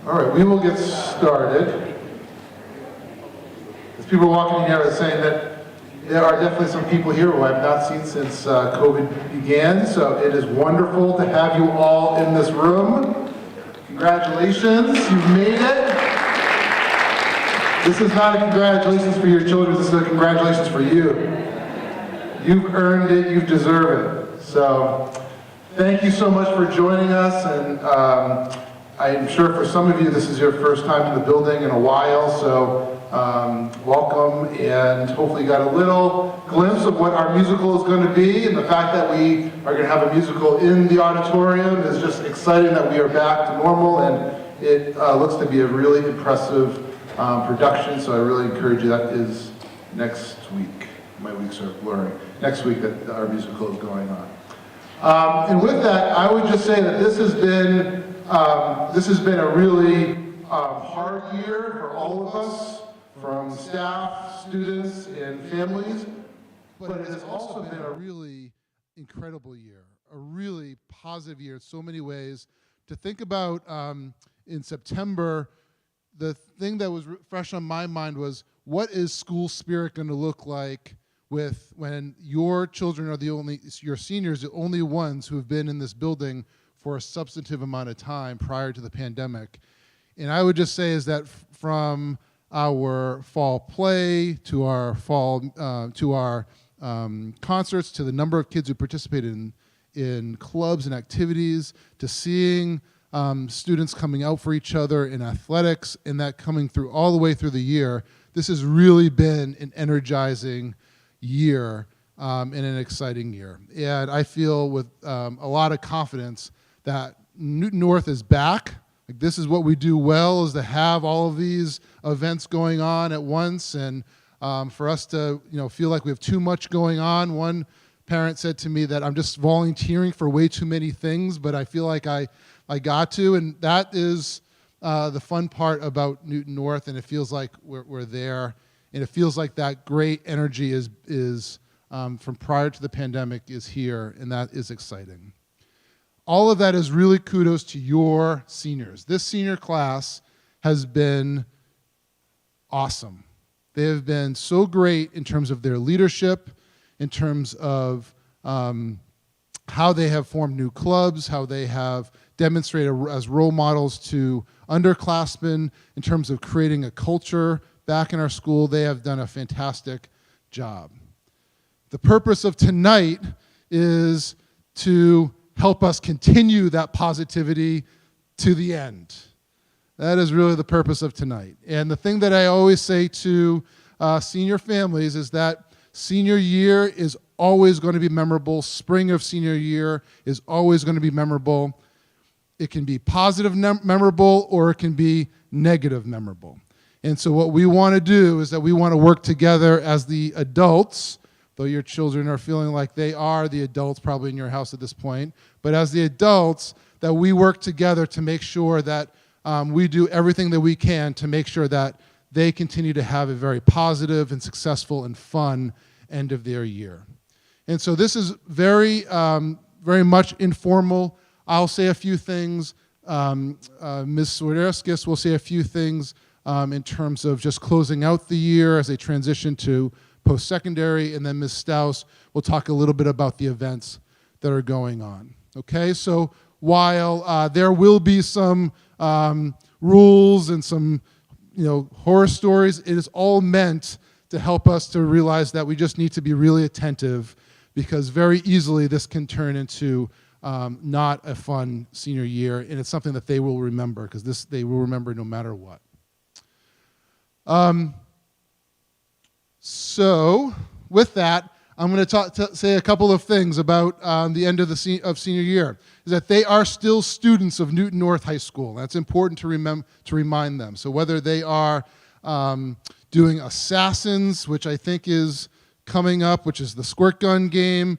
All right, we will get started. As people walking in here are saying that there are definitely some people here who I have not seen since COVID began, so it is wonderful to have you all in this room. Congratulations, you've made it. This is not a congratulations for your children, this is a congratulations for you. You've earned it, you deserve it. So, thank you so much for joining us, and I'm sure for some of you this is your first time in the building in a while, so welcome, and hopefully you got a little glimpse of what our musical is going to be, and the fact that we are going to have a musical in the auditorium is just exciting that we are back to normal, and it looks to be a really impressive production, so I really encourage you. That is next week. My weeks are blurring. Next week that our musical is going on. And with that, I would just say that this has been a really hard year for all of us, from staff, students, and families, but it has also been a really incredible year, a really positive year in so many ways. To think about in September, the thing that was fresh on my mind was, what is school spirit going to look like when your children are your seniors, the only ones who have been in this building for a substantive amount of time prior to the pandemic. And I would just say is that from our fall play to our fall concerts, to the number of kids who participated in clubs and activities, to seeing students coming out for each other in athletics, and that coming through all the way through the year, this has really been an energizing year and an exciting year. And I feel with a lot of confidence that Newton North is back. Like, this is what we do well, is to have all of these events going on at once, and for us to feel like we have too much going on. One parent said to me that I'm just volunteering for way too many things, but I feel like I got to, and that is the fun part about Newton North, and it feels like we're there, and it feels like that great energy is from prior to the pandemic is here, and that is exciting. All of that is really kudos to your seniors. This senior class has been awesome. They have been so great in terms of their leadership, in terms of how they have formed new clubs, how they have demonstrated as role models to underclassmen, in terms of creating a culture back in our school. They have done a fantastic job. The purpose of tonight is to help us continue that positivity to the end. That is really the purpose of tonight. And the thing that I always say to senior families is that senior year is always going to be memorable. Spring of senior year is always going to be memorable. It can be positive memorable, or it can be negative memorable. And so what we want to do is that we want to work together as the adults, though your children are feeling like they are the adults probably in your house at this point, but as the adults, that we work together to make sure that we do everything that we can to make sure that they continue to have a very positive and successful and fun end of their year. And so this is very much informal. I'll say a few things. Ms. Swiderskis will say a few things in terms of just closing out the year as they transition to post-secondary, and then Ms. Staus will talk a little bit about the events that are going on. Okay, so while there will be some rules and some horror stories, it is all meant to help us to realize that we just need to be really attentive, because very easily this can turn into not a fun senior year, and it's something that they will remember, because they will remember no matter what. So with that, I'm going to say a couple of things about the end of senior year, is that they are still students of Newton North High School. That's important to remind them. So whether they are doing Assassins, which I think is coming up, which is the squirt gun game,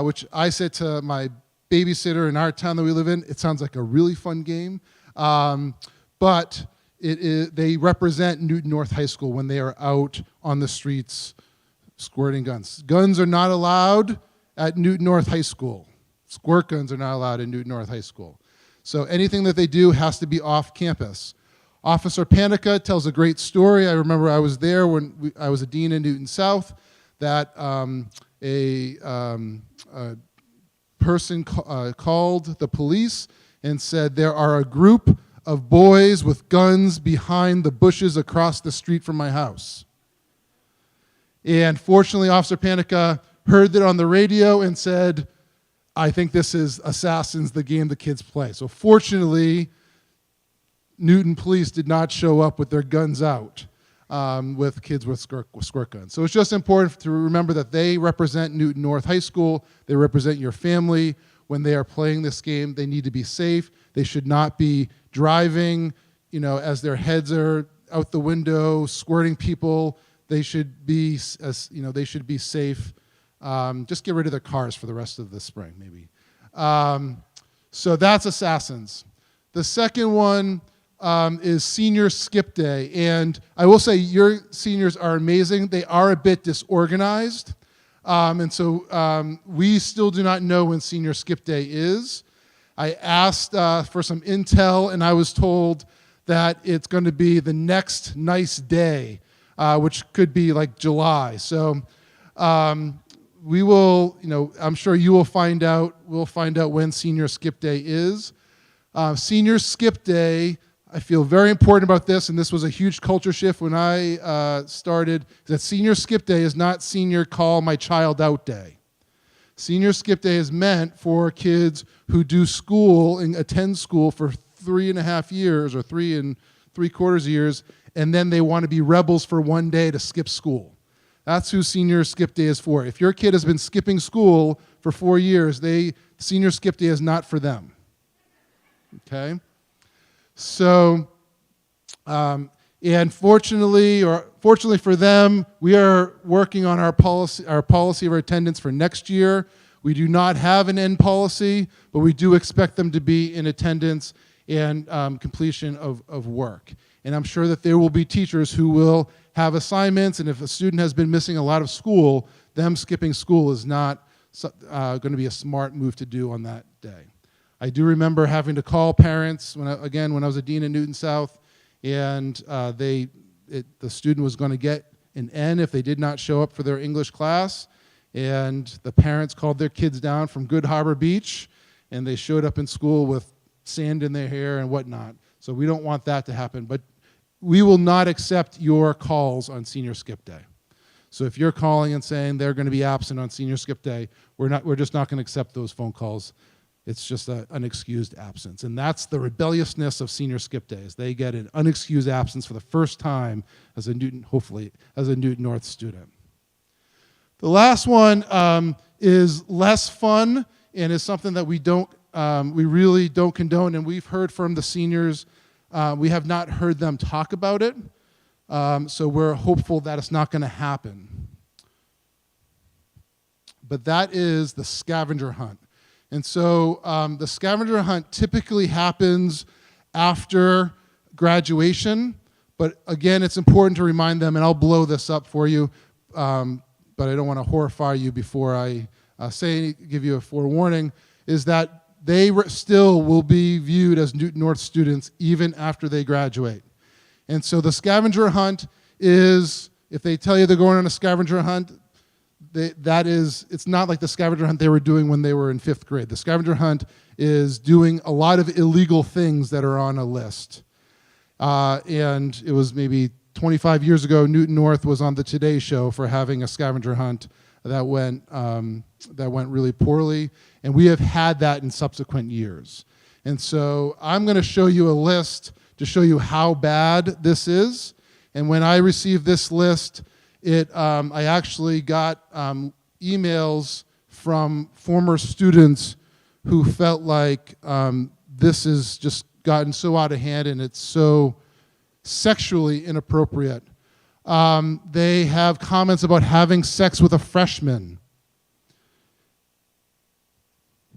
which I said to my babysitter in our town that we live in, it sounds like a really fun game, but they represent Newton North High School when they are out on the streets squirting guns. Guns are not allowed at Newton North High School. Squirt guns are not allowed at Newton North High School. So anything that they do has to be off campus. Officer Panica tells a great story. I remember I was there when I was a dean in Newton South, that a person called the police and said, there are a group of boys with guns behind the bushes across the street from my house. And fortunately, Officer Panica heard that on the radio and said, I think this is Assassins, the game the kids play. So fortunately, Newton police did not show up with their guns out with kids with squirt guns. So it's just important to remember that they represent Newton North High School. They represent your family. When they are playing this game, they need to be safe. They should not be driving, as their heads are out the window, squirting people. They should be, they should be safe. Just get rid of their cars for the rest of the spring, maybe. So that's Assassins. The second one is Senior Skip Day. And I will say your seniors are amazing. They are a bit disorganized. And so we still do not know when Senior Skip Day is. I asked for some intel, and I was told that it's going to be the next nice day, which could be like July. So we will, I'm sure you will find out. We'll find out when Senior Skip Day is. Senior Skip Day, I feel very important about this, and this was a huge culture shift when I started, that Senior Skip Day is not Senior Call My Child Out Day. Senior Skip Day is meant for kids who do school and attend school for 3.5 years or 3 3/4 years, and then they want to be rebels for one day to skip school. That's who Senior Skip Day is for. If your kid has been skipping school for 4 years, Senior Skip Day is not for them. Okay? So, and fortunately for them, we are working on our policy of attendance for next year. We do not have an end policy, but we do expect them to be in attendance and completion of work. And I'm sure that there will be teachers who will have assignments, and if a student has been missing a lot of school, them skipping school is not going to be a smart move to do on that day. I do remember having to call parents when I was a dean in Newton South, and the student was going to get an N if they did not show up for their English class, and the parents called their kids down from Good Harbor Beach, and they showed up in school with sand in their hair and whatnot. So we don't want that to happen, but we will not accept your calls on Senior Skip Day. So if you're calling and saying they're going to be absent on Senior Skip Day, we're just not going to accept those phone calls. It's just an unexcused absence. And that's the rebelliousness of Senior Skip Days. They get an unexcused absence for the first time as a Newton North student. The last one is less fun and is something that we really don't condone. And we've heard from the seniors. We have not heard them talk about it. So we're hopeful that it's not going to happen. But that is the scavenger hunt. And so the scavenger hunt typically happens after graduation, but again, it's important to remind them, and I'll blow this up for you, but I don't want to horrify you before I give you a forewarning, is that they still will be viewed as Newton North students even after they graduate. And so the scavenger hunt is, if they tell you they're going on a scavenger hunt, it's not like the scavenger hunt they were doing when they were in 5th grade. The scavenger hunt is doing a lot of illegal things that are on a list. And it was maybe 25 years ago, Newton North was on the Today Show for having a scavenger hunt that went really poorly. And we have had that in subsequent years. And so I'm going to show you a list to show you how bad this is. And when I received this list, I actually got emails from former students who felt like this has just gotten so out of hand and it's so sexually inappropriate. They have comments about having sex with a freshman,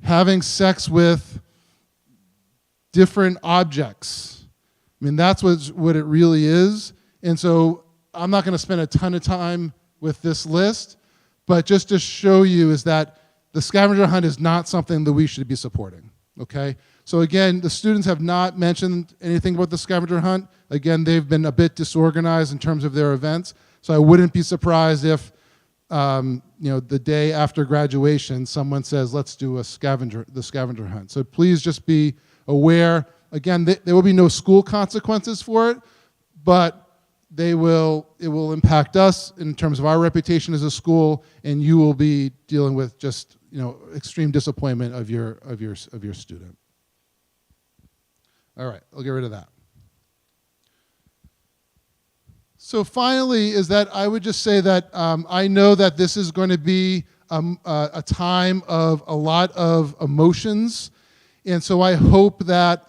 having sex with different objects. I mean, that's what it really is. And so I'm not going to spend a ton of time with this list, but just to show you is that the scavenger hunt is not something that we should be supporting, okay? So again, the students have not mentioned anything about the scavenger hunt. Again, they've been a bit disorganized in terms of their events. So I wouldn't be surprised if, the day after graduation, someone says, let's do the scavenger hunt. So please just be aware. Again, there will be no school consequences for it, but it will impact us in terms of our reputation as a school, and you will be dealing with just extreme disappointment of your student. All right, I'll get rid of that. So finally, is that I would just say that I know that this is going to be a time of a lot of emotions, and so I hope that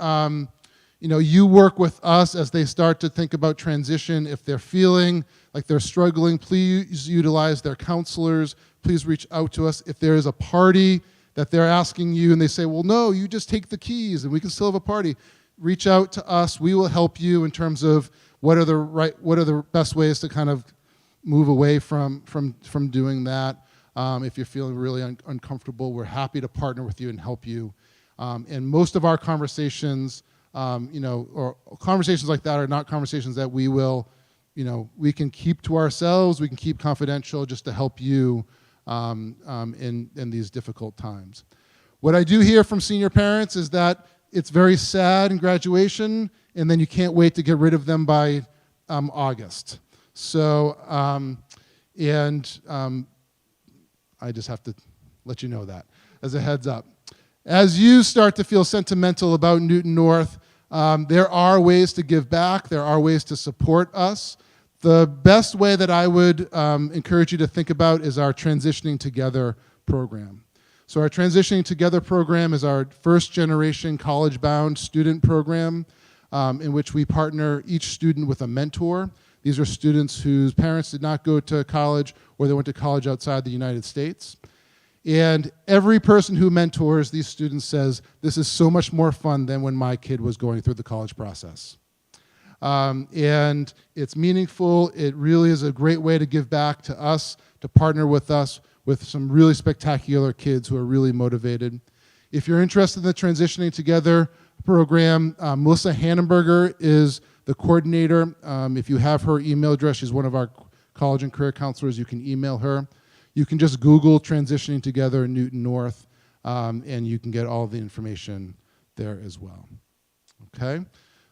you work with us as they start to think about transition. If they're feeling like they're struggling, please utilize their counselors. Please reach out to us. If there is a party that they're asking you and they say, well, no, you just take the keys and we can still have a party, reach out to us. We will help you in terms of what are the best ways to kind of move away from doing that. If you're feeling really uncomfortable, we're happy to partner with you and help you. And most of our conversations, or conversations like that are not conversations that we will, we can keep to ourselves, we can keep confidential just to help you in these difficult times. What I do hear from senior parents is that it's very sad in graduation, and then you can't wait to get rid of them by August. So, I just have to let you know that as a heads up. As you start to feel sentimental about Newton North, there are ways to give back. There are ways to support us. The best way that I would encourage you to think about is our Transitioning Together program. So our Transitioning Together program is our first-generation college-bound student program in which we partner each student with a mentor. These are students whose parents did not go to college or they went to college outside the United States. And every person who mentors these students says, this is so much more fun than when my kid was going through the college process. And it's meaningful. It really is a great way to give back to us, to partner with us with some really spectacular kids who are really motivated. If you're interested in the Transitioning Together program, Melissa Hannenberger is the coordinator. If you have her email address, she's one of our college and career counselors, you can email her. You can just Google Transitioning Together Newton North, and you can get all the information there as well. Okay?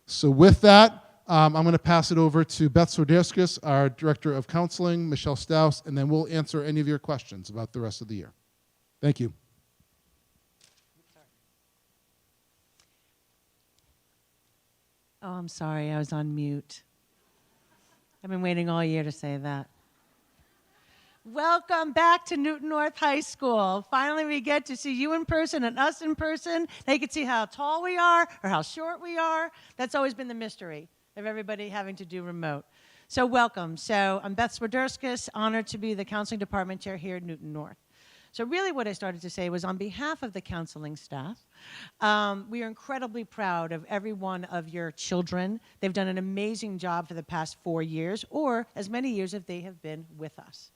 So with that, I'm going to pass it over to Beth Swiderskis, our Director of Counseling, Michelle Staus, and then we'll answer any of your questions about the rest of the year. Thank you. Oh, I'm sorry, I was on mute. I've been waiting all year to say that. Welcome back to Newton North High School. Finally, we get to see you in person and us in person. They can see how tall we are or how short we are. That's always been the mystery of everybody having to do remote. So welcome. So I'm Beth Swiderskis, honored to be the counseling department chair here at Newton North. So really what I started to say was on behalf of the counseling staff, we are incredibly proud of every one of your children. They've done an amazing job for the past 4 years, or as many years as they have been with us.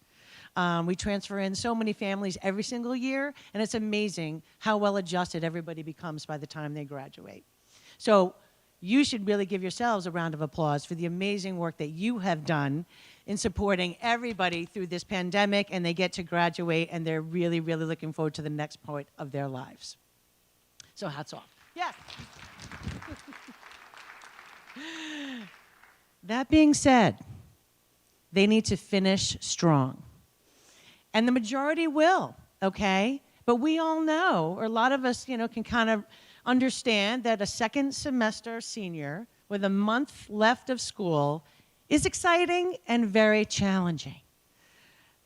We transfer in so many families every single year, and it's amazing how well adjusted everybody becomes by the time they graduate. So you should really give yourselves a round of applause for the amazing work that you have done in supporting everybody through this pandemic, and they get to graduate, and they're really, really looking forward to the next point of their lives. So hats off. Yes. That being said, they need to finish strong. And the majority will, okay? But we all know, or a lot of us, can kind of understand that a second semester senior with a month left of school is exciting and very challenging.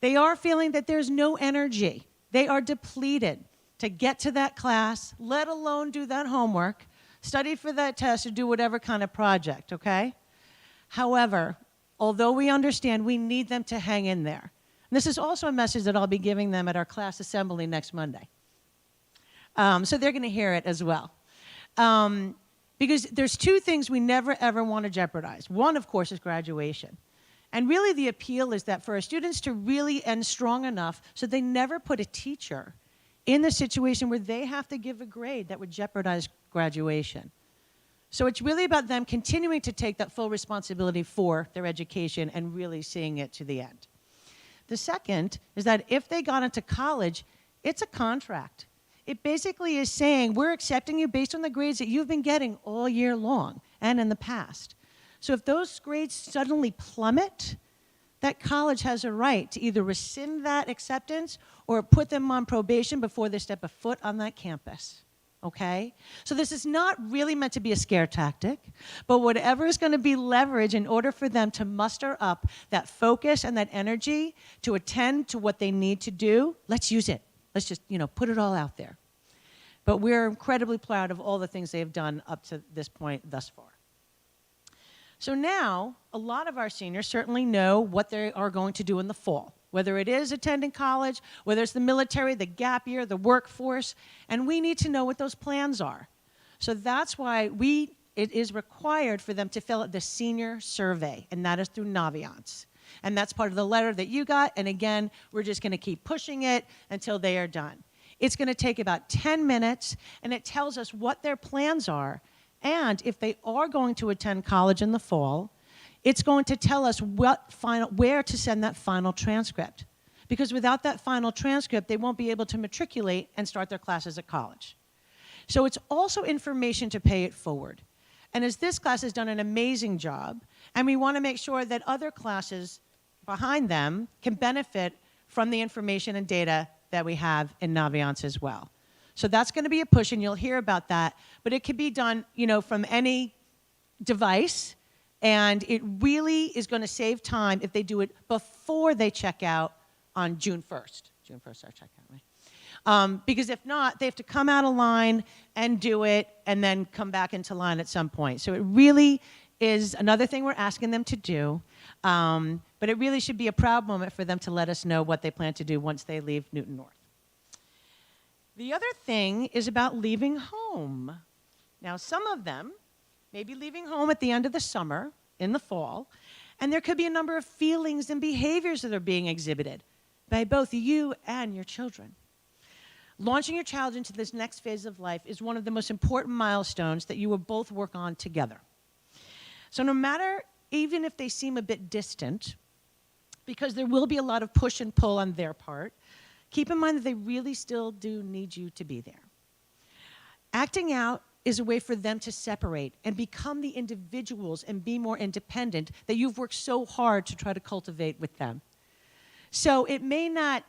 They are feeling that there's no energy. They are depleted to get to that class, let alone do that homework, study for that test, or do whatever kind of project, okay? However, although we understand we need them to hang in there, and this is also a message that I'll be giving them at our class assembly next Monday. So they're going to hear it as well. Because there's two things we never, ever want to jeopardize. One, of course, is graduation. And really the appeal is that for our students to really end strong enough so they never put a teacher in the situation where they have to give a grade that would jeopardize graduation. So it's really about them continuing to take that full responsibility for their education and really seeing it to the end. The second is that if they got into college, it's a contract. It basically is saying, we're accepting you based on the grades that you've been getting all year long and in the past. So if those grades suddenly plummet, that college has a right to either rescind that acceptance or put them on probation before they step a foot on that campus. Okay? So this is not really meant to be a scare tactic, but whatever is going to be leverage in order for them to muster up that focus and that energy to attend to what they need to do, let's use it. Let's just, put it all out there. But we're incredibly proud of all the things they have done up to this point thus far. So now, a lot of our seniors certainly know what they are going to do in the fall, whether it is attending college, whether it's the military, the gap year, the workforce, and we need to know what those plans are. So that's why it is required for them to fill out the senior survey, and that is through Naviance. And that's part of the letter that you got, and again, we're just going to keep pushing it until they are done. It's going to take about 10 minutes, and it tells us what their plans are, and if they are going to attend college in the fall, it's going to tell us where to send that final transcript. Because without that final transcript, they won't be able to matriculate and start their classes at college. So it's also information to pay it forward. And as this class has done an amazing job, and we want to make sure that other classes behind them can benefit from the information and data that we have in Naviance as well. So that's going to be a push, and you'll hear about that. But it can be done, from any device, and it really is going to save time if they do it before they check out on June 1st. June 1st, our checkout, right? Because if not, they have to come out of line and do it, and then come back into line at some point. So it really is another thing we're asking them to do. But it really should be a proud moment for them to let us know what they plan to do once they leave Newton North. The other thing is about leaving home. Now, some of them may be leaving home at the end of the summer, in the fall, and there could be a number of feelings and behaviors that are being exhibited by both you and your children. Launching your child into this next phase of life is one of the most important milestones that you will both work on together. So no matter, even if they seem a bit distant, because there will be a lot of push and pull on their part, keep in mind that they really still do need you to be there. Acting out is a way for them to separate and become the individuals and be more independent that you've worked so hard to try to cultivate with them. So it may not,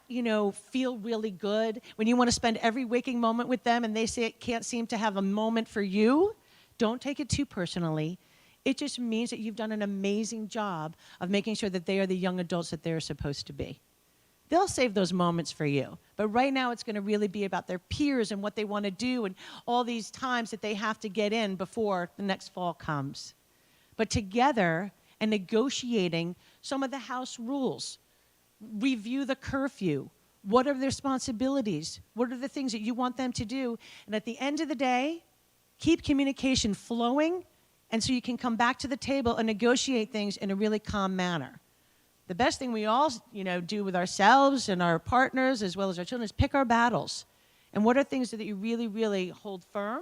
feel really good when you want to spend every waking moment with them and they say it can't seem to have a moment for you. Don't take it too personally. It just means that you've done an amazing job of making sure that they are the young adults that they're supposed to be. They'll save those moments for you. But right now, it's going to really be about their peers and what they want to do and all these times that they have to get in before the next fall comes. But together and negotiating some of the house rules, review the curfew. What are their responsibilities? What are the things that you want them to do? And at the end of the day, keep communication flowing, and so you can come back to the table and negotiate things in a really calm manner. The best thing we all, do with ourselves and our partners as well as our children is pick our battles. And what are things that you really, really hold firm?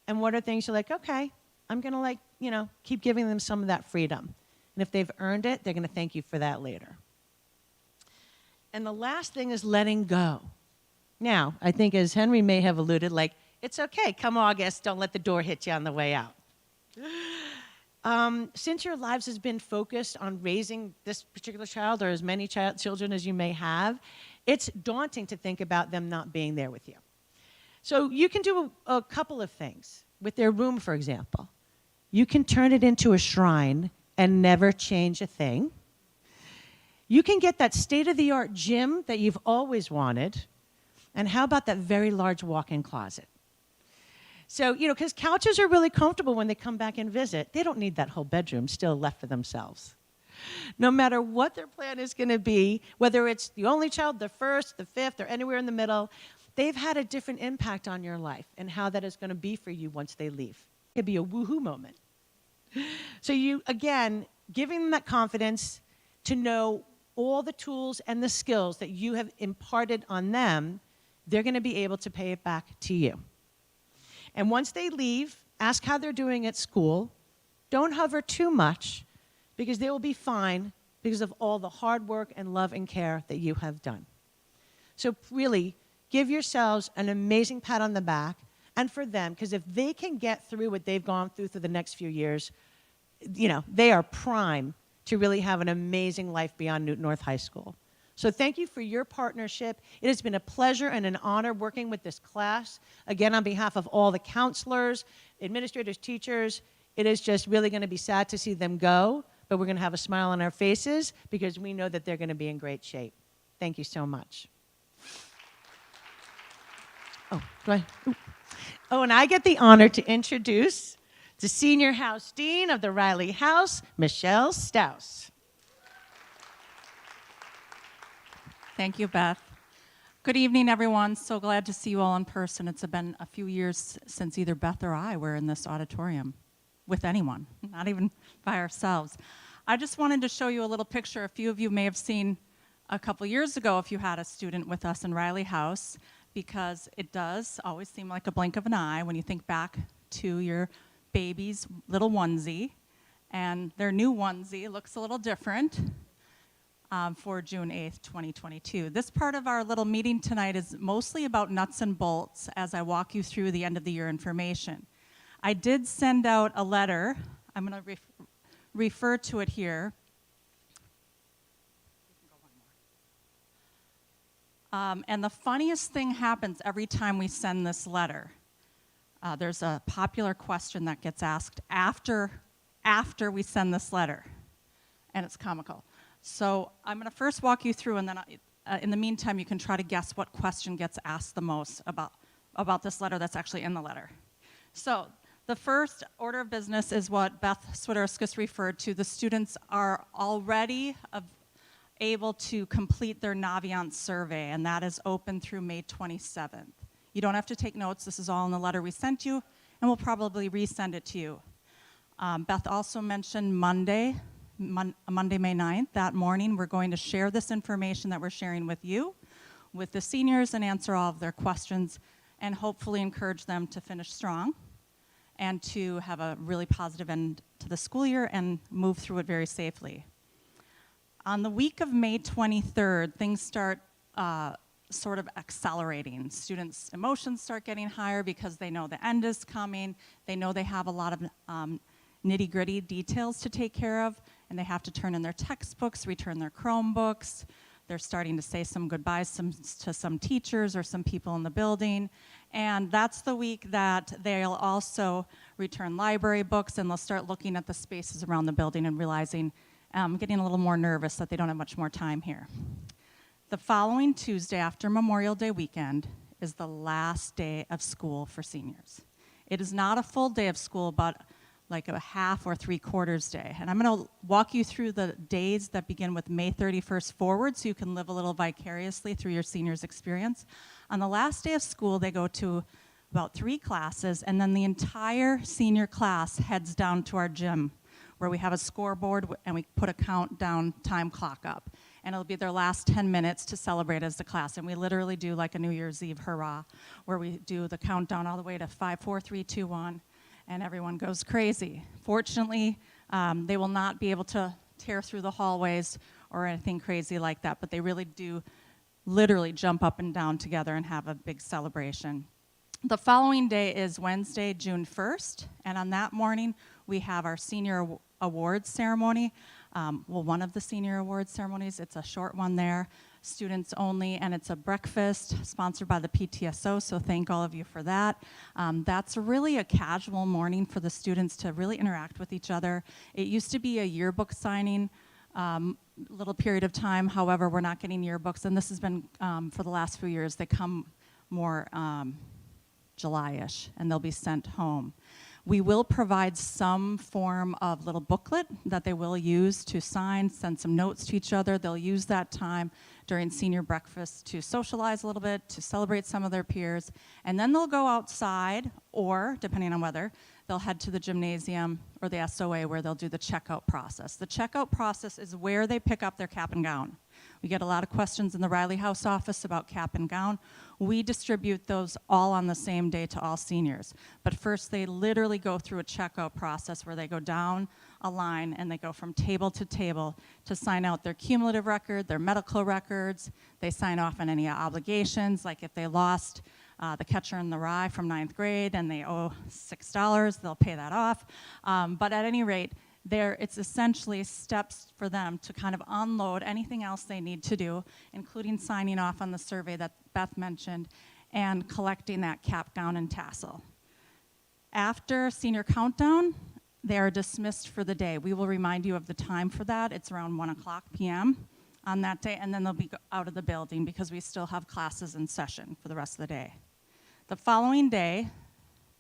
And what are things you're like, okay, I'm going to keep giving them some of that freedom. And if they've earned it, they're going to thank you for that later. And the last thing is letting go. Now, I think as Henry may have alluded, it's okay, come August, don't let the door hit you on the way out. Since your lives has been focused on raising this particular child or as many children as you may have, it's daunting to think about them not being there with you. So you can do a couple of things with their room, for example. You can turn it into a shrine and never change a thing. You can get that state-of-the-art gym that you've always wanted. And how about that very large walk-in closet? So, because couches are really comfortable when they come back and visit. They don't need that whole bedroom still left for themselves. No matter what their plan is going to be, whether it's the only child, the first, the fifth, or anywhere in the middle, they've had a different impact on your life and how that is going to be for you once they leave. It could be a woohoo moment. So you, again, giving them that confidence to know all the tools and the skills that you have imparted on them, they're going to be able to pay it back to you. And once they leave, ask how they're doing at school. Don't hover too much, because they will be fine because of all the hard work and love and care that you have done. So really, give yourselves an amazing pat on the back, and for them, because if they can get through what they've gone through the next few years, you know, they are prime to really have an amazing life beyond Newton North High School. So thank you for your partnership. It has been a pleasure and an honor working with this class. Again, on behalf of all the counselors, administrators, teachers, it is just really going to be sad to see them go, but we're going to have a smile on our faces because we know that they're going to be in great shape. Thank you so much. And I get the honor to introduce the Senior House Dean of the Riley House, Michelle Staus. Thank you, Beth. Good evening, everyone. So glad to see you all in person. It's been a few years since either Beth or I were in this auditorium with anyone, not even by ourselves. I just wanted to show you a little picture. A few of you may have seen a couple years ago if you had a student with us in Riley House, because it does always seem like a blink of an eye when you think back to your baby's little onesie, and their new onesie looks a little different. For June 8th, 2022. This part of our little meeting tonight is mostly about nuts and bolts as I walk you through the end of the year information. I did send out a letter. I'm going to refer to it here. And the funniest thing happens every time we send this letter. There's a popular question that gets asked after we send this letter, and it's comical. So I'm going to first walk you through, and then in the meantime, you can try to guess what question gets asked the most about this letter that's actually in the letter. So the first order of business is what Beth Swiderskis referred to. The students are already able to complete their Navient survey, and that is open through May 27th. You don't have to take notes. This is all in the letter we sent you, and we'll probably resend it to you. Beth also mentioned Monday, May 9th, that morning, we're going to share this information that we're sharing with you, with the seniors, and answer all of their questions, and hopefully encourage them to finish strong and to have a really positive end to the school year and move through it very safely. On the week of May 23rd, things start sort of accelerating. Students' emotions start getting higher because they know the end is coming. They know they have a lot of nitty-gritty details to take care of, and they have to turn in their textbooks, return their Chromebooks. They're starting to say some goodbyes to some teachers or some people in the building. And that's the week that they'll also return library books, and they'll start looking at the spaces around the building and realizing, getting a little more nervous that they don't have much more time here. The following Tuesday after Memorial Day weekend is the last day of school for seniors. It is not a full day of school, but like a half or 3/4 day. And I'm going to walk you through the days that begin with May 31st forward so you can live a little vicariously through your seniors' experience. On the last day of school, they go to about 3 classes, and then the entire senior class heads down to our gym where we have a scoreboard and we put a countdown time clock up. And it'll be their last 10 minutes to celebrate as the class. And we literally do like a New Year's Eve hurrah, where we do the countdown all the way to 5, 4, 3, 2, 1. And everyone goes crazy. Fortunately, they will not be able to tear through the hallways or anything crazy like that, but they really do literally jump up and down together and have a big celebration. The following day is Wednesday, June 1st, and on that morning, we have our senior awards ceremony. One of the senior awards ceremonies, it's a short one there, students only, and it's a breakfast sponsored by the PTSO, so thank all of you for that. That's really a casual morning for the students to really interact with each other. It used to be a yearbook signing little period of time, however, we're not getting yearbooks, and this has been for the last few years. They come more July-ish, and they'll be sent home. We will provide some form of little booklet that they will use to sign, send some notes to each other. They'll use that time during senior breakfast to socialize a little bit, to celebrate some of their peers, and then they'll go outside, or, depending on weather, they'll head to the gymnasium or the SOA where they'll do the checkout process. The checkout process is where they pick up their cap and gown. We get a lot of questions in the Riley House office about cap and gown. We distribute those all on the same day to all seniors. But first, they literally go through a checkout process where they go down a line and they go from table to table to sign out their cumulative record, their medical records. They sign off on any obligations, like if they lost the Catcher in the Rye from 9th grade and they owe $6, they'll pay that off. But at any rate, it's essentially steps for them to kind of unload anything else they need to do, including signing off on the survey that Beth mentioned and collecting that cap, gown, and tassel. After senior countdown, they are dismissed for the day. We will remind you of the time for that. It's around 1:00 p.m. on that day, and then they'll be out of the building because we still have classes in session for the rest of the day. The following day,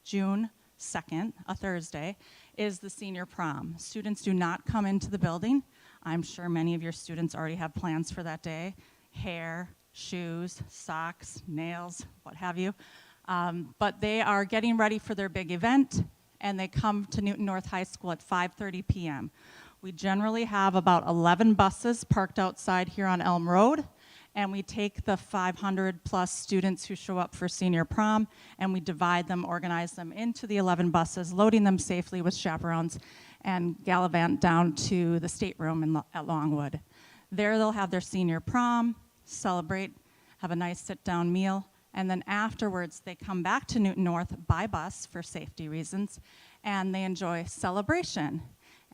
June 2nd, a Thursday, is the senior prom. Students do not come into the building. I'm sure many of your students already have plans for that day: hair, shoes, socks, nails, what have you. But they are getting ready for their big event, and they come to Newton North High School at 5:30 p.m. We generally have about 11 buses parked outside here on Elm Road, and we take the 500 plus students who show up for senior prom, and we divide them, organize them into the 11 buses, loading them safely with chaperones, and gallivant down to the stateroom at Longwood. There they'll have their senior prom, celebrate, have a nice sit-down meal, and then afterwards they come back to Newton North by bus for safety reasons, and they enjoy celebration.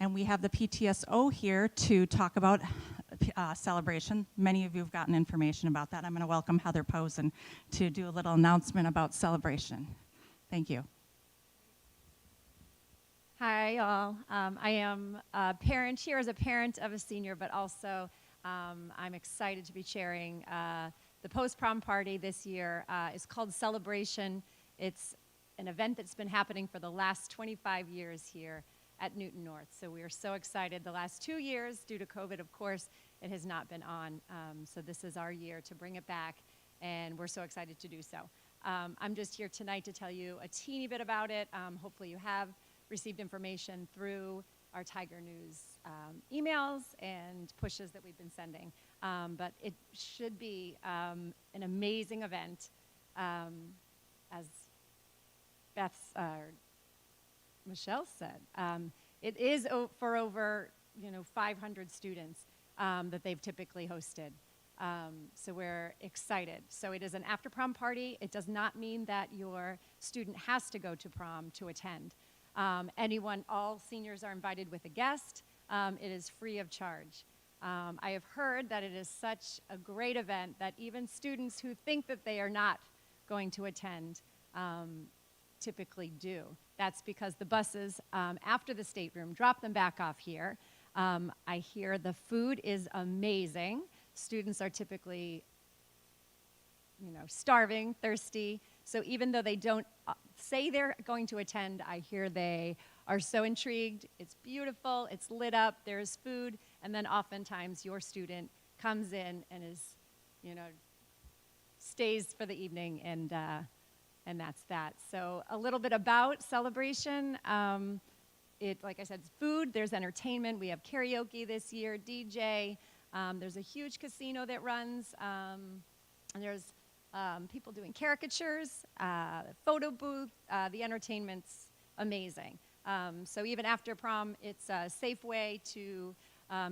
And we have the PTSO here to talk about celebration. Many of you have gotten information about that. I'm going to welcome Heather Posen to do a little announcement about celebration. Thank you. Hi, all. I am a parent here as a parent of a senior, but also I'm excited to be chairing the post-prom party this year. It's called Celebration. It's an event that's been happening for the last 25 years here at Newton North. So we are so excited. The last 2 years, due to COVID, of course, it has not been on. So this is our year to bring it back, and we're so excited to do so. I'm just here tonight to tell you a teeny bit about it. Hopefully you have received information through our Tiger News emails and pushes that we've been sending. But it should be an amazing event. As Beth's Michelle said, it is for over 500 students that they've typically hosted. So we're excited. So it is an after prom party. It does not mean that your student has to go to prom to attend. All seniors are invited with a guest. It is free of charge. I have heard that it is such a great event that even students who think that they are not going to attend typically do. That's because the buses, after the stateroom, drop them back off here. I hear the food is amazing. Students are typically, starving, thirsty. So even though they don't say they're going to attend, I hear they are so intrigued. It's beautiful, it's lit up, there's food, and then oftentimes your student comes in and is, stays for the evening, and that's that. So a little bit about celebration. Like I said, it's food, there's entertainment. We have karaoke this year, DJ. There's a huge casino that runs, and there's people doing caricatures, photo booth. The entertainment's amazing. So even after prom, it's a safe way to,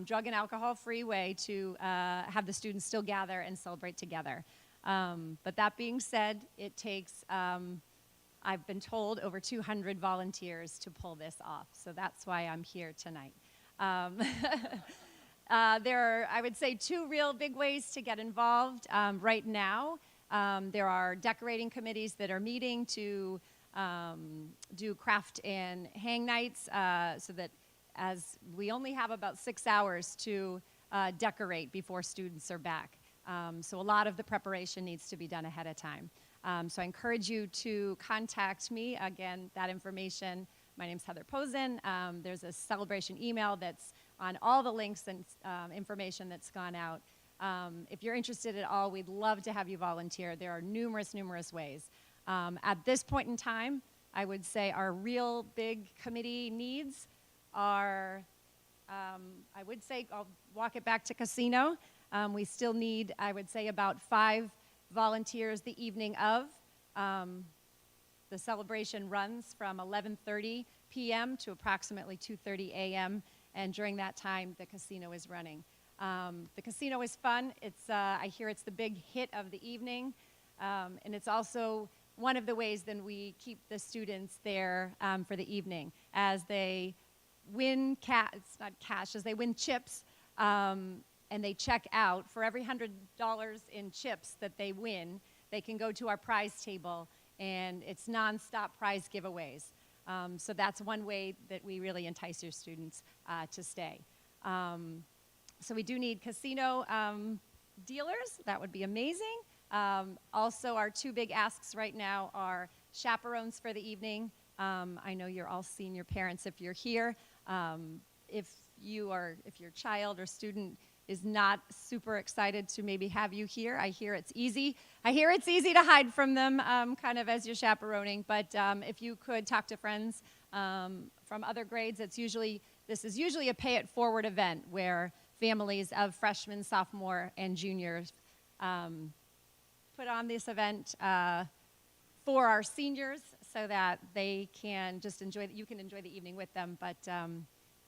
drug and alcohol-free way to have the students still gather and celebrate together. But that being said, it takes, I've been told, over 200 volunteers to pull this off. So that's why I'm here tonight. There are, I would say, two real big ways to get involved right now. There are decorating committees that are meeting to do craft and hang nights so that as we only have about 6 hours to decorate before students are back. So a lot of the preparation needs to be done ahead of time. So I encourage you to contact me. Again, that information, my name's Heather Posen. There's a celebration email that's on all the links and information that's gone out. If you're interested at all, we'd love to have you volunteer. There are numerous ways. At this point in time, I would say our real big committee needs are, I would say, I'll walk it back to casino. We still need, I would say, about 5 volunteers the evening of. The celebration runs from 11:30 p.m. to approximately 2:30 a.m., and during that time, the casino is running. The casino is fun. I hear it's the big hit of the evening, and it's also one of the ways then we keep the students there for the evening as they win it's not cash, as they win chips, and they check out. For every $100 in chips that they win, they can go to our prize table, and it's nonstop prize giveaways. So that's one way that we really entice your students to stay. So we do need casino dealers. That would be amazing. Also, our 2 big asks right now are chaperones for the evening. I know you're all senior parents if you're here. If your child or student is not super excited to maybe have you here, I hear it's easy. I hear it's easy to hide from them kind of as you're chaperoning, but if you could talk to friends from other grades, this is usually a pay-it-forward event where families of freshmen, sophomore, and juniors put on this event for our seniors so that they can just you can enjoy the evening with them, but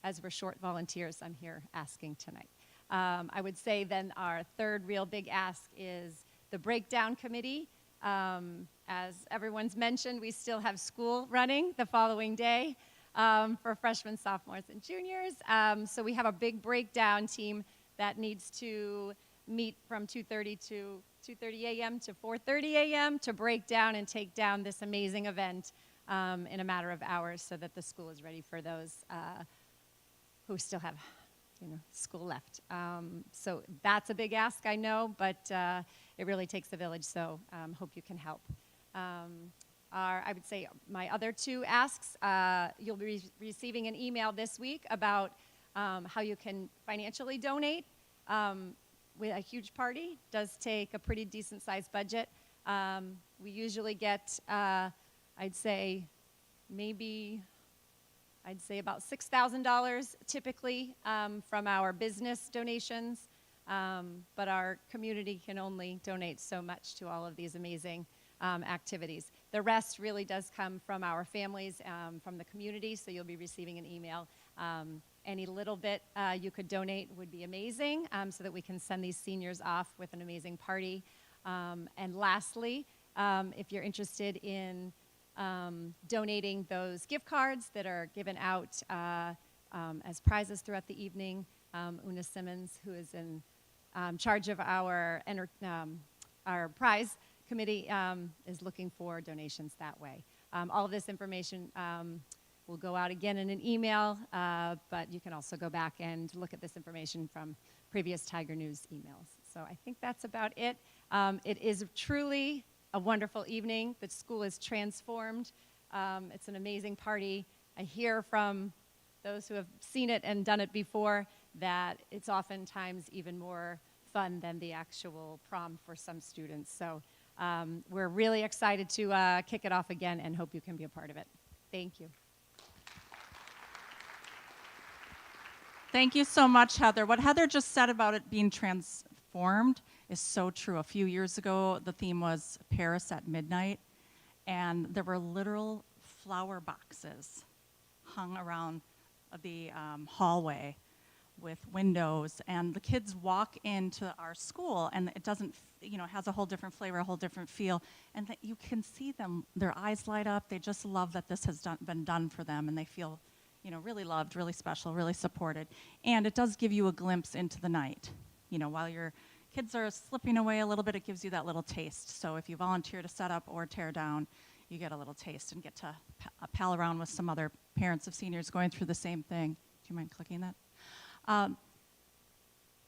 as we're short volunteers, I'm here asking tonight. I would say then our third real big ask is the breakdown committee. As everyone's mentioned, we still have school running the following day for freshmen, sophomores, and juniors. So we have a big breakdown team that needs to meet from 2:30 a.m. to 4:30 a.m. to break down and take down this amazing event in a matter of hours so that the school is ready for those who still have school left. So that's a big ask, I know, but it really takes a village, so hope you can help. I would say my other 2 asks, you'll be receiving an email this week about how you can financially donate. With a huge party, does take a pretty decent sized budget. We usually get, I'd say about $6,000 typically from our business donations, but our community can only donate so much to all of these amazing activities. The rest really does come from our families, from the community, so you'll be receiving an email. Any little bit you could donate would be amazing so that we can send these seniors off with an amazing party. And lastly, if you're interested in donating those gift cards that are given out as prizes throughout the evening, Una Simmons, who is in charge of our prize committee, is looking for donations that way. All of this information will go out again in an email, but you can also go back and look at this information from previous Tiger News emails. So I think that's about it. It is truly a wonderful evening. The school is transformed. It's an amazing party. I hear from those who have seen it and done it before that it's oftentimes even more fun than the actual prom for some students. So we're really excited to kick it off again and hope you can be a part of it. Thank you. Thank you so much, Heather. What Heather just said about it being transformed is so true. A few years ago, the theme was Paris at midnight, and there were literal flower boxes hung around the hallway with windows, and the kids walk into our school, and it doesn't, has a whole different flavor, a whole different feel, and that you can see them, their eyes light up. They just love that this has been done for them, and they feel really loved, really special, really supported. And it does give you a glimpse into the night. While your kids are slipping away a little bit, it gives you that little taste. So if you volunteer to set up or tear down, you get a little taste and get to pal around with some other parents of seniors going through the same thing. Do you mind clicking that?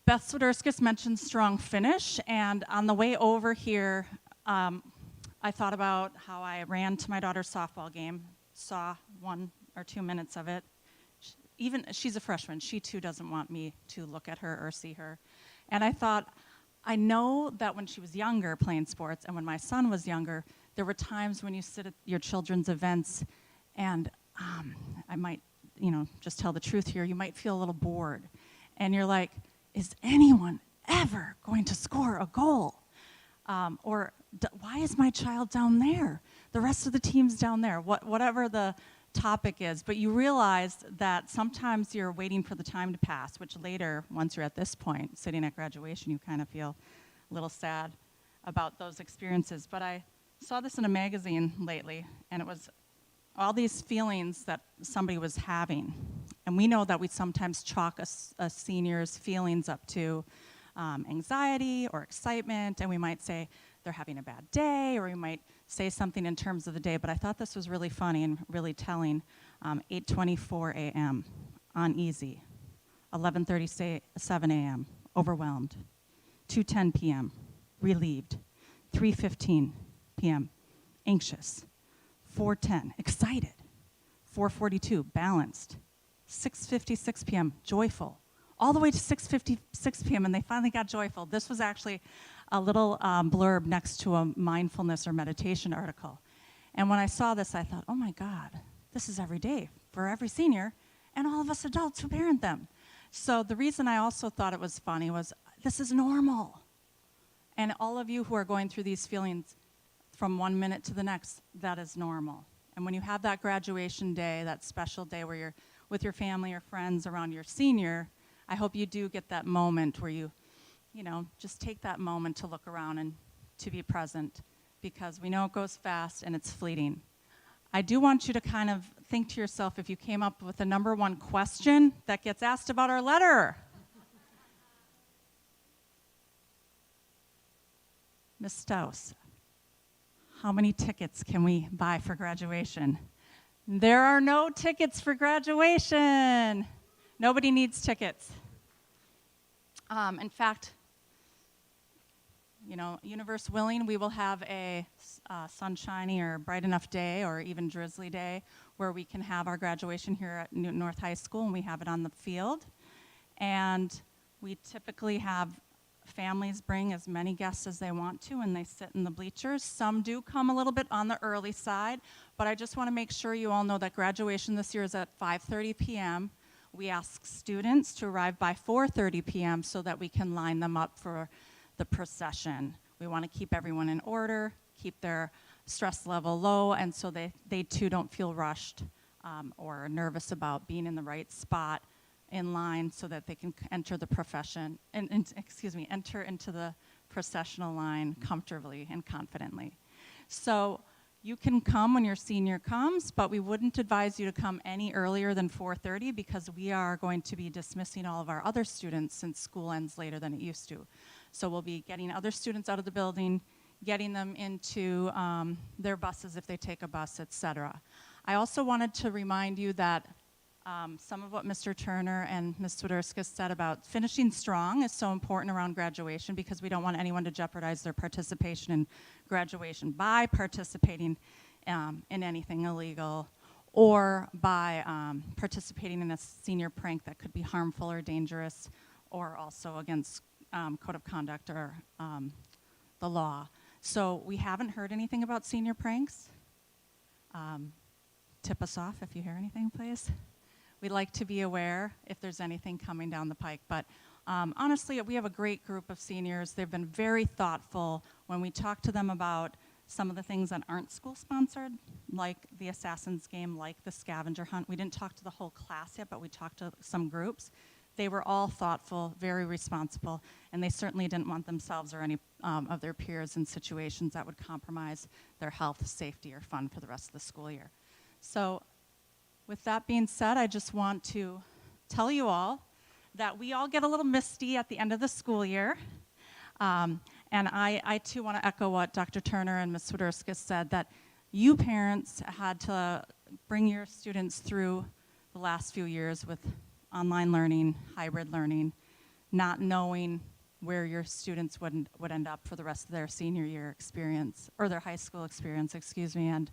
Beth Swiderskis mentioned strong finish, and on the way over here, I thought about how I ran to my daughter's softball game, saw 1 or 2 minutes of it. She's a freshman. She too doesn't want me to look at her or see her. And I thought, I know that when she was younger playing sports and when my son was younger, there were times when you sit at your children's events and I might, just tell the truth here, you might feel a little bored. And you're like, is anyone ever going to score a goal? Why is my child down there? The rest of the team's down there. Whatever the topic is. But you realize that sometimes you're waiting for the time to pass, which later, once you're at this point, sitting at graduation, you kind of feel a little sad about those experiences. But I saw this in a magazine lately, and it was all these feelings that somebody was having. And we know that we sometimes chalk a senior's feelings up to anxiety or excitement, and we might say they're having a bad day, or we might say something in terms of the day. But I thought this was really funny and really telling. 8:24 a.m., uneasy. 11:37 a.m., overwhelmed. 2:10 p.m., relieved. 3:15 p.m., anxious. 4:10, excited. 4:42, balanced. 6:56 p.m., joyful. All the way to 6:56 p.m., and they finally got joyful. This was actually a little blurb next to a mindfulness or meditation article. And when I saw this, I thought, oh my God, this is every day for every senior and all of us adults who parent them. So the reason I also thought it was funny was this is normal. And all of you who are going through these feelings from 1 minute to the next, that is normal. And when you have that graduation day, that special day where you're with your family or friends around your senior, I hope you do get that moment where you just take that moment to look around and to be present, because we know it goes fast and it's fleeting. I do want you to kind of think to yourself if you came up with the number one question that gets asked about our letter. Ms. Staus, how many tickets can we buy for graduation? There are no tickets for graduation. Nobody needs tickets. In fact, universe willing, we will have a sunshiny or bright enough day, or even drizzly day, where we can have our graduation here at Newton North High School, and we have it on the field. And we typically have families bring as many guests as they want to, and they sit in the bleachers. Some do come a little bit on the early side, but I just want to make sure you all know that graduation this year is at 5:30 p.m. We ask students to arrive by 4:30 p.m. so that we can line them up for the procession. We want to keep everyone in order, keep their stress level low, and so they too don't feel rushed or nervous about being in the right spot in line so that they can enter the enter into the processional line comfortably and confidently. So you can come when your senior comes, but we wouldn't advise you to come any earlier than 4:30 because we are going to be dismissing all of our other students since school ends later than it used to. So we'll be getting other students out of the building, getting them into their buses if they take a bus, etc. I also wanted to remind you that some of what Mr. Turner and Ms. Swiderska said about finishing strong is so important around graduation, because we don't want anyone to jeopardize their participation in graduation by participating in anything illegal, or by participating in a senior prank that could be harmful or dangerous, or also against code of conduct or the law. So we haven't heard anything about senior pranks. Tip us off if you hear anything, please. We'd like to be aware if there's anything coming down the pike. But honestly, we have a great group of seniors. They've been very thoughtful when we talk to them about some of the things that aren't school-sponsored, like the Assassin's Game, like the scavenger hunt. We didn't talk to the whole class yet, but we talked to some groups. They were all thoughtful, very responsible, and they certainly didn't want themselves or any of their peers in situations that would compromise their health, safety, or fun for the rest of the school year. So with that being said, I just want to tell you all that we all get a little misty at the end of the school year. And I too want to echo what Dr. Turner and Ms. Swiderska said, that you parents had to bring your students through the last few years with online learning, hybrid learning, not knowing where your students would end up for the rest of their senior year experience, or their high school experience, excuse me. And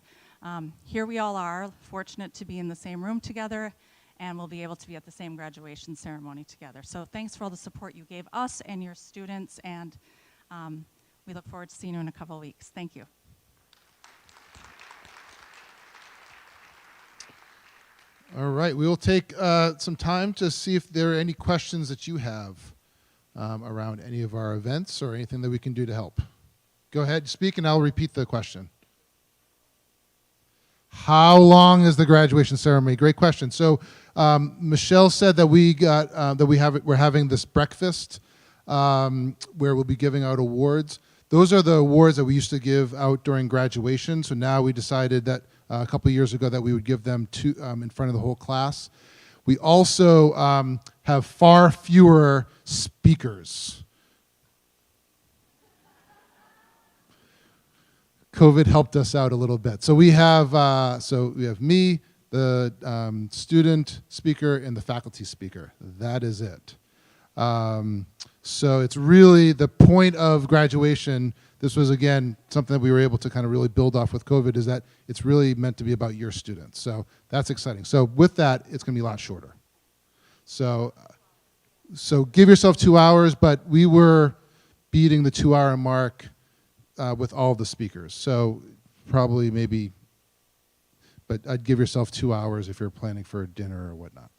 here we all are, fortunate to be in the same room together, and we'll be able to be at the same graduation ceremony together. So thanks for all the support you gave us and your students, and we look forward to seeing you in a couple of weeks. Thank you. All right, we will take some time to see if there are any questions that you have around any of our events or anything that we can do to help. Go ahead, speak, and I'll repeat the question. How long is the graduation ceremony? Great question. So Michelle said that we're having this breakfast where we'll be giving out awards. Those are the awards that we used to give out during graduation. So now we decided that a couple of years ago that we would give them in front of the whole class. We also have far fewer speakers. COVID helped us out a little bit. So we have me, the student speaker, and the faculty speaker. That is it. So it's really the point of graduation. This was, again, something that we were able to kind of really build off with COVID, is that it's really meant to be about your students. So that's exciting. So with that, it's going to be a lot shorter. So give yourself 2 hours, but we were beating the 2-hour mark with all the speakers. So probably maybe, but I'd give yourself 2 hours if you're planning for a dinner or whatnot.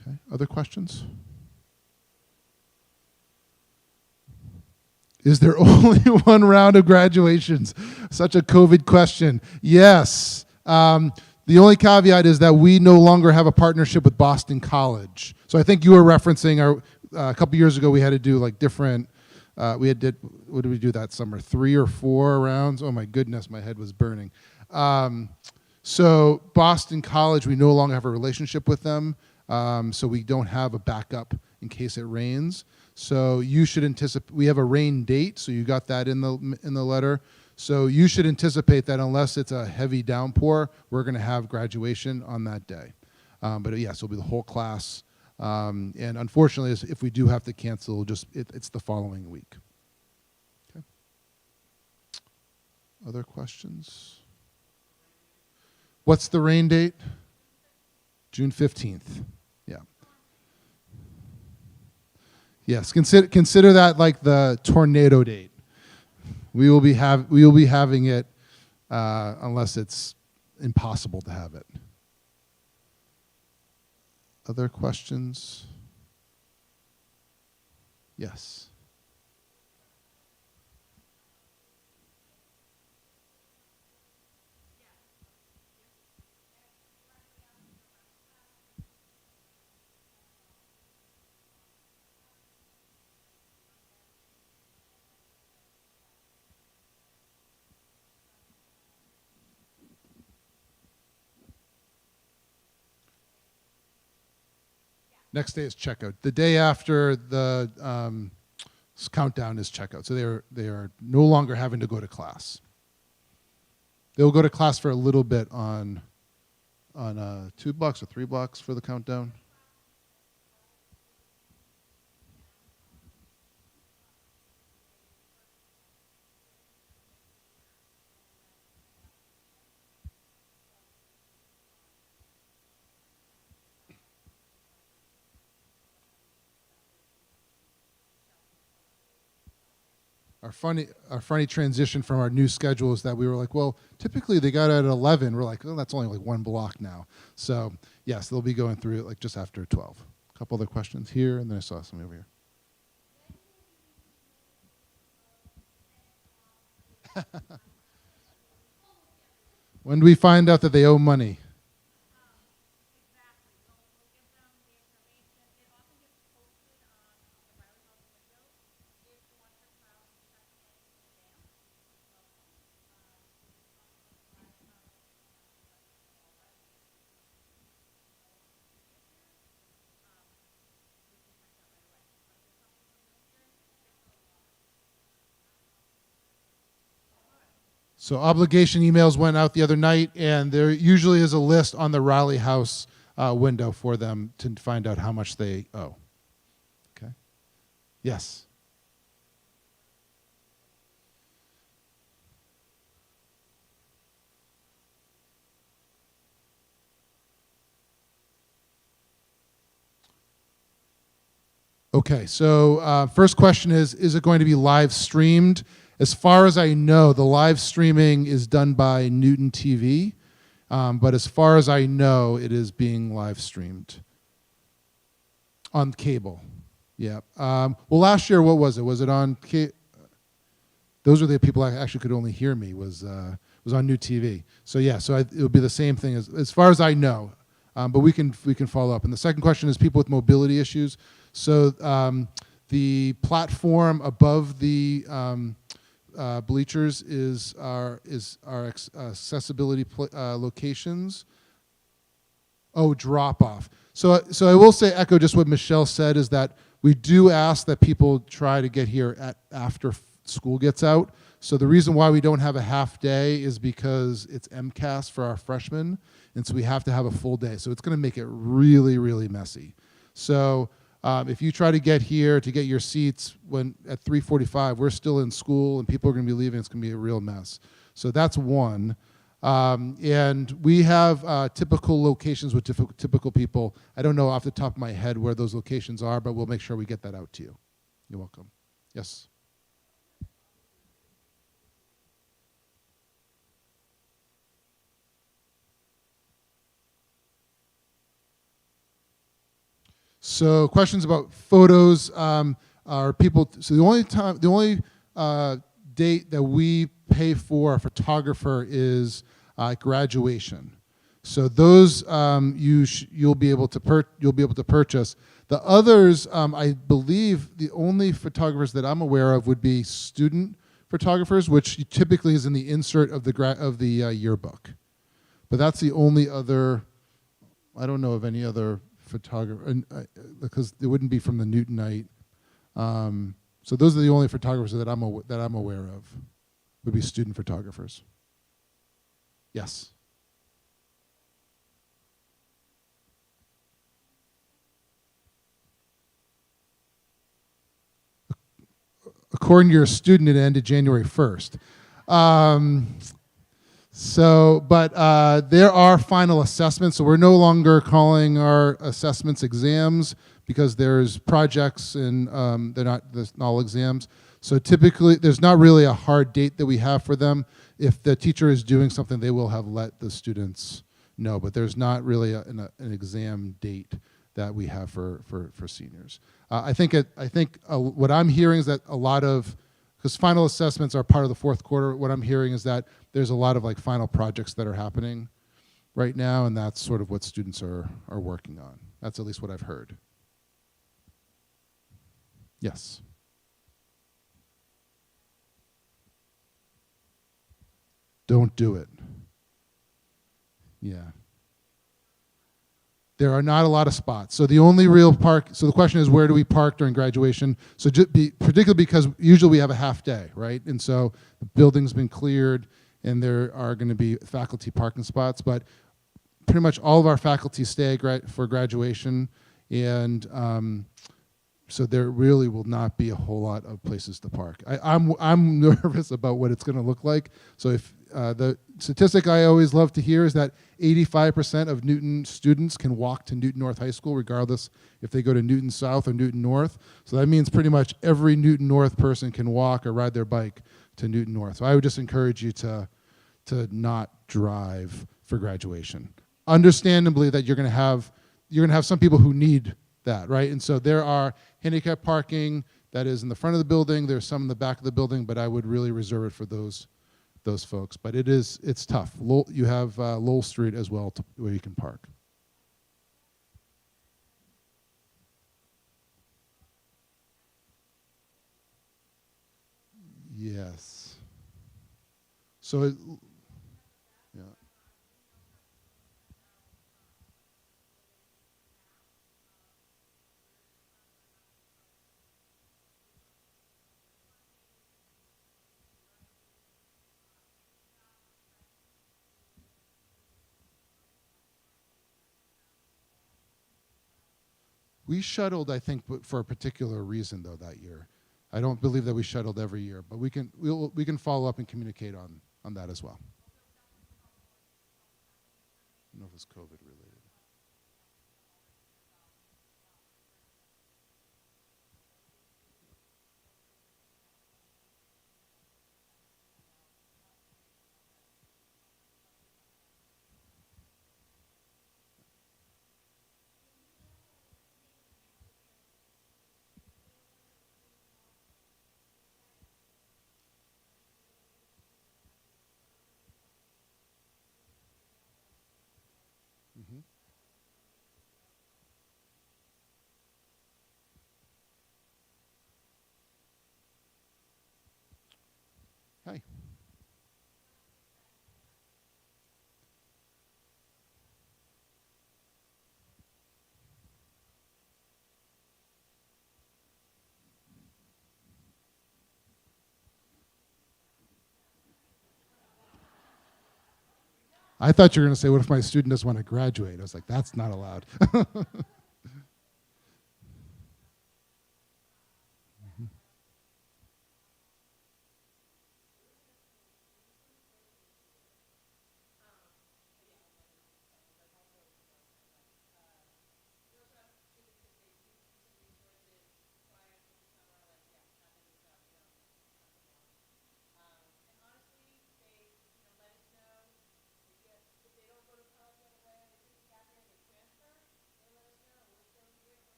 Okay, other questions? Is there only one round of graduations? Such a COVID question. Yes. The only caveat is that we no longer have a partnership with Boston College. So I think you were referencing a couple years ago we had to do like different, what did we do that summer? 3 or 4 rounds? Oh my goodness, my head was burning. So Boston College, we no longer have a relationship with them. So we don't have a backup in case it rains. So you should anticipate, we have a rain date, so you got that in the letter. So you should anticipate that unless it's a heavy downpour, we're going to have graduation on that day. But yes, it'll be the whole class. And unfortunately, if we do have to cancel, it's the following week. Okay. Other questions? What's the rain date? June 15th. Yeah. Yes, consider that like the tornado date. We will be having it unless it's impossible to have it. Other questions? Yes. Next day is checkout. The day after the countdown is checkout. So they are no longer having to go to class. They'll go to class for a little bit on 2 blocks or 3 blocks for the countdown. Our funny transition from our new schedule is that we were like, well, typically they got out at 11. We're like, oh, that's only like 1 block now. So yes, they'll be going through it like just after 12. A couple other questions here, and then I saw something over here. When do we find out that they owe money? So obligation emails went out the other night, and there usually is a list on the Raleigh House window for them to find out how much they owe. Okay? Yes? Okay, so first question is it going to be live streamed? As far as I know, the live streaming is done by Newton TV, but as far as I know, it is being live streamed on cable. Yeah. Well, last year, what was it? Was it on? Those are the people that actually could only hear me. Was on new TV. So yeah. So it would be the same thing as far as I know. But we can follow up. And the second question is people with mobility issues. So the platform above the bleachers is our accessibility locations. Oh, drop off. So I will say, echo just what Michelle said, is that we do ask that people try to get here after school gets out. So the reason why we don't have a half day is because it's MCAS for our freshmen, and so we have to have a full day. So it's going to make it really, really messy. So if you try to get here to get your seats at 3:45, we're still in school and people are going to be leaving. It's going to be a real mess. So that's one. And we have typical locations with typical people. I don't know off the top of my head where those locations are, but we'll make sure we get that out to you. You're welcome. Yes. So questions about photos are people. So the only date that we pay for a photographer is graduation. So those you'll be able to purchase. The others, I believe, the only photographers that I'm aware of would be student photographers, which typically is in the insert of the yearbook. But that's the only other. I don't know of any other photographer because it wouldn't be from the Newtonite. So those are the only photographers that I'm aware of. Would be student photographers. Yes. According to your student, it ended January 1st. But there are final assessments, so we're no longer calling our assessments exams because there's projects and they're not all exams. So typically, there's not really a hard date that we have for them. If the teacher is doing something, they will have let the students know, but there's not really an exam date that we have for seniors. I think what I'm hearing is that a lot of, because final assessments are part of the fourth quarter, what I'm hearing is that there's a lot of like final projects that are happening right now, and that's sort of what students are working on. That's at least what I've heard. Yes. Don't do it. Yeah. There are not a lot of spots. So the only real park, so the question is, where do we park during graduation? So particularly because usually we have a half day, right? And so the building's been cleared and there are going to be faculty parking spots, but pretty much all of our faculty stay for graduation, and so there really will not be a whole lot of places to park. I'm nervous about what it's going to look like. So if the statistic I always love to hear is that 85% of Newton students can walk to Newton North High School, regardless if they go to Newton South or Newton North. So that means pretty much every Newton North person can walk or ride their bike to Newton North. So I would just encourage you to not drive for graduation. Understandably, that you're going to have some people who need that, right? And so there are handicap parking that is in the front of the building. There's some in the back of the building, but I would really reserve it for those folks. But it's tough. You have Lowell Street as well where you can park. Yes. So yeah. We shuttled, I think, for a particular reason though that year. I don't believe that we shuttled every year, but we can follow up and communicate on that as well. I don't know if it's COVID related. Hi. I thought you were going to say, what if my student doesn't want to graduate? I was like, that's not allowed.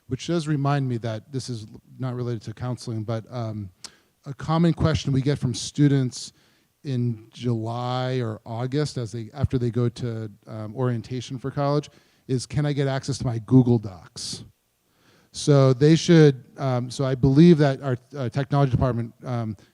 Which does remind me that this is not related to counseling, but a common question we get from students in July or August after they go to orientation for college is, can I get access to my Google Docs? So they should, so I believe that our technology department,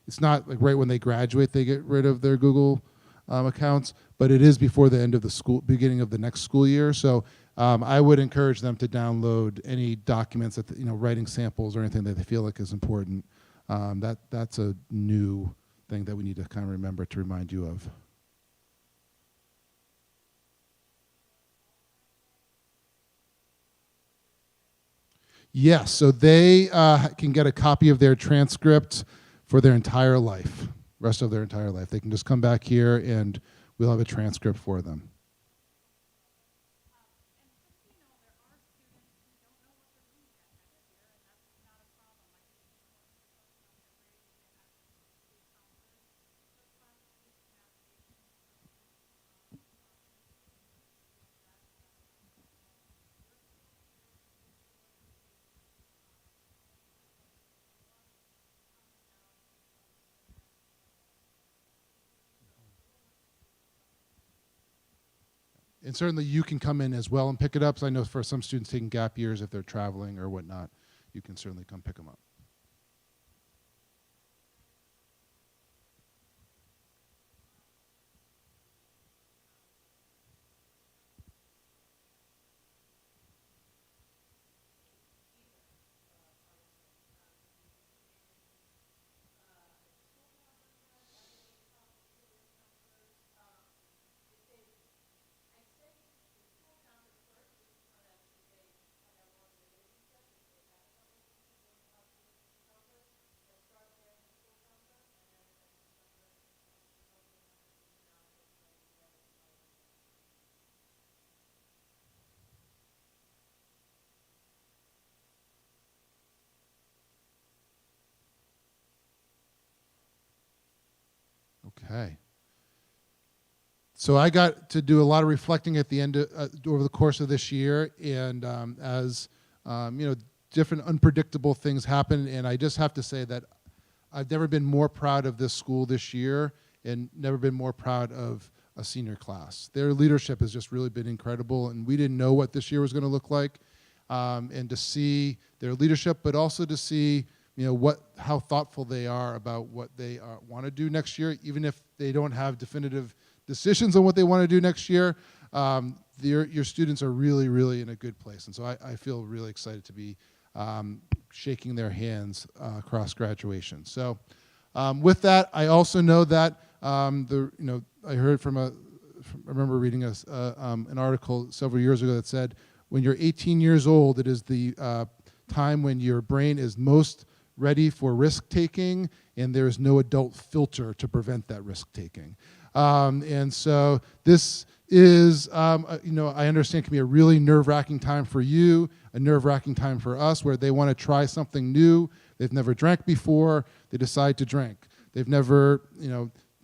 it's not like right when they graduate they get rid of their Google accounts, but it is before the end of the beginning of the next school year. So I would encourage them to download any documents that, writing samples or anything that they feel like is important. That's a new thing that we need to kind of remember to remind you of. Yes, so they can get a copy of their transcript for their entire life, rest of their entire life. They can just come back here and we'll have a transcript for them. And certainly you can come in as well and pick it up. So I know for some students taking gap years, if they're traveling or whatnot, you can certainly come pick them up. Okay. So I got to do a lot of reflecting at the end over the course of this year, and as different unpredictable things happen, and I just have to say that I've never been more proud of this school this year, and never been more proud of a senior class. Their leadership has just really been incredible, and we didn't know what this year was going to look like, and to see their leadership, but also to see how thoughtful they are about what they want to do next year, even if they don't have definitive decisions on what they want to do next year. Your students are really, really in a good place, and so I feel really excited to be shaking their hands across graduation. So with that, I also know that I heard I remember reading an article several years ago that said when you're 18 years old, it is the time when your brain is most ready for risk-taking, and there is no adult filter to prevent that risk-taking. And so this is, I understand can be a really nerve-wracking time for you, a nerve-wracking time for us, where they want to try something new. They've never drank before. They decide to drink. They've never,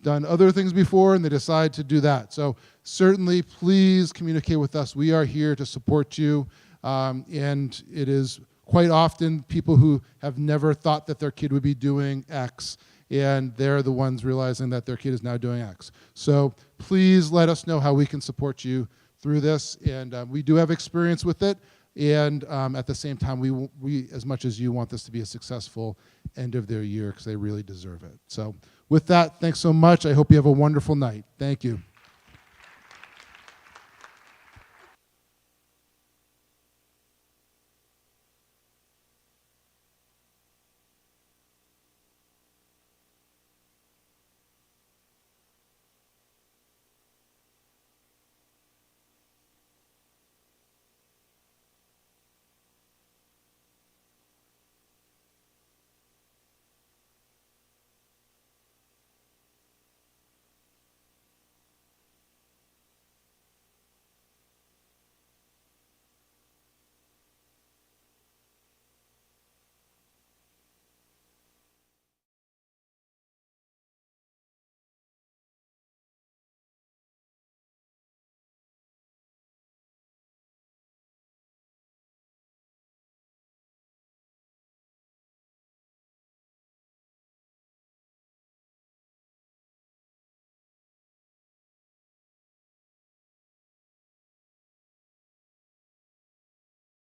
done other things before, and they decide to do that. So certainly, please communicate with us. We are here to support you, and it is quite often people who have never thought that their kid would be doing X, and they're the ones realizing that their kid is now doing X. So please let us know how we can support you through this, and we do have experience with it. And at the same time, we, as much as you, want this to be a successful end of their year because they really deserve it. So with that, thanks so much. I hope you have a wonderful night. Thank you.